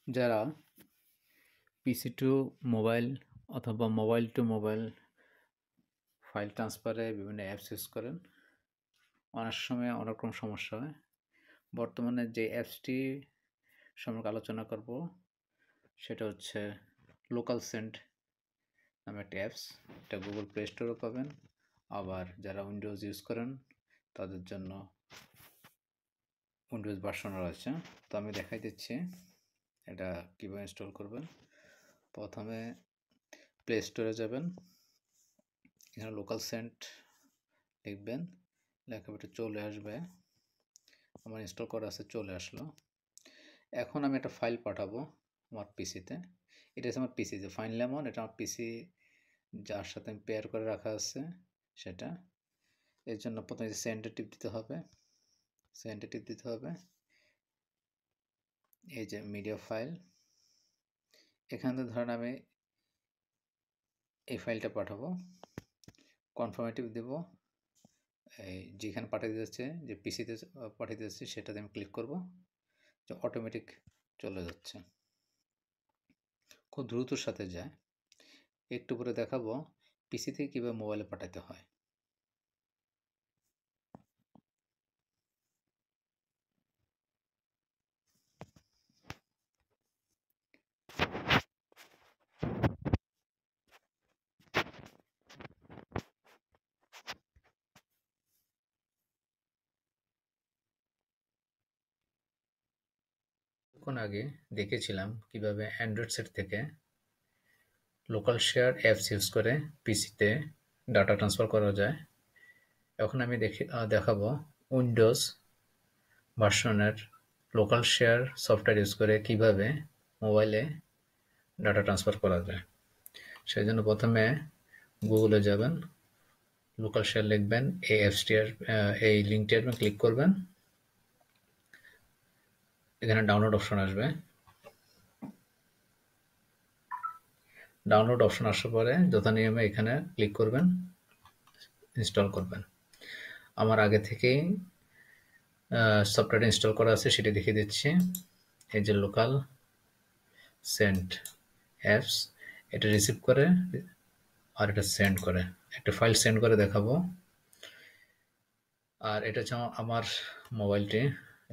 যারা পিসি two mobile অথবা mobile two mobile file ট্রান্সফারে বিভিন্ন অ্যাপস ইউজ করেন, অনেক সময় অনেক রকম সমস্যা হয়। বর্তমানে যে অ্যাপসটি সম্পর্কে আলোচনা করব সেটা হচ্ছে লোকাল সেন্ড নামে একটা অ্যাপস। এটা গুগল প্লে স্টোরে পাবেন, আবার যারা উইন্ডোজ ইউজ করেন তাদের জন্য উইন্ডোজ ভার্সন রয়েছে। তো আমি দেখাই দিচ্ছি এটা কীভাবে ইনস্টল করবেন। প্রথমে প্লে স্টোরে যাবেন, এখানে লোকাল সেন্ট লিখবেন, লেখার পরে চলে আসবে। আমার ইনস্টল করা আছে, চলে আসলো। এখন আমি একটা ফাইল পাঠাবো আমার পিসিতে। এটা হচ্ছে আমার পিসি, যে ফাইন লেমন, এটা আমার পিসি যার সাথে আমি পেয়ার করে রাখা আছে সেটা। এর জন্য প্রথমে সেন্ডে টিপ দিতে হবে, সেন্ডে টিপ দিতে হবে। এই যে মিডিয়া ফাইল, এখান থেকে ধরেন আমি এই ফাইলটা পাঠাবো, কনফার্মেটিভ দেব। এই যেখানে পাঠিয়ে দিচ্ছে, যে পিসিতে পাঠিয়ে দিচ্ছে সেটাতে আমি ক্লিক করব, যে অটোমেটিক চলে যাচ্ছে, খুব দ্রুতর সাথে যায়। একটু পরে দেখাবো পিসি থেকে কীভাবে মোবাইলে পাঠাতে হয়। কিছুক্ষণ আগে দেখেছিলাম কিভাবে অ্যান্ড্রয়েড সেট থেকে লোকাল শেয়ার অ্যাপস ইউজ করে পিসিতে ডাটা ট্রান্সফার করা যায়। এখন আমি দেখাবো উইন্ডোজ ভার্সনের লোকাল শেয়ার সফটওয়্যার ইউজ করে কিভাবে মোবাইলে ডাটা ট্রান্সফার করা যায়। সেই জন্য প্রথমে গুগলে যাবেন, লোকাল শেয়ার লিখবেন, এই অ্যাপসটির এই লিঙ্কটি আপনি ক্লিক করবেন। এখানে ডাউনলোড অপশন আসবে, ডাউনলোড অপশন আসার পরে যথানিয়মে এখানে ক্লিক করবেন, ইনস্টল করবেন। আমার আগে থেকেই সফটওয়্যার ইনস্টল করা আছে, সেটি দেখিয়ে দিচ্ছি। এই যে লোকাল সেন্ড অ্যাপস, এটা রিসিভ করে আর এটা সেন্ড করে, একটা ফাইল সেন্ড করে দেখাবো। আর এটা হচ্ছে আমার মোবাইলটি,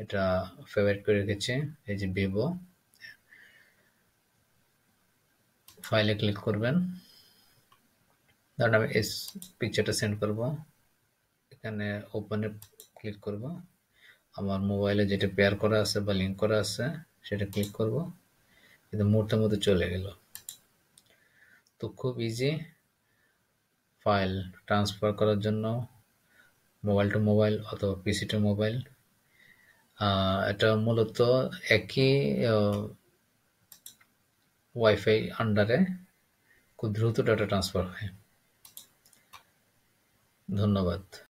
এটা ফেভারিট করে রেখেছি, এই যে ভিভো। ফাইলে ক্লিক করবেন, ধরুন আমি এই পিকচারটা সেন্ড করব, এখানে ওপেনে ক্লিক করব, আমার মোবাইলে যেটা পেয়ার করা আছে বা লিঙ্ক করা আছে সেটা ক্লিক করব, কিন্তু মুহূর্তের মধ্যে চলে গেল। তো খুব ইজি ফাইল ট্রান্সফার করার জন্য মোবাইল টু মোবাইল অথবা পিসি টু মোবাইল। এটা মূলত একই ওয়াইফাই আন্ডারে খুব দ্রুত ডাটা ট্রান্সফার হয়। ধন্যবাদ।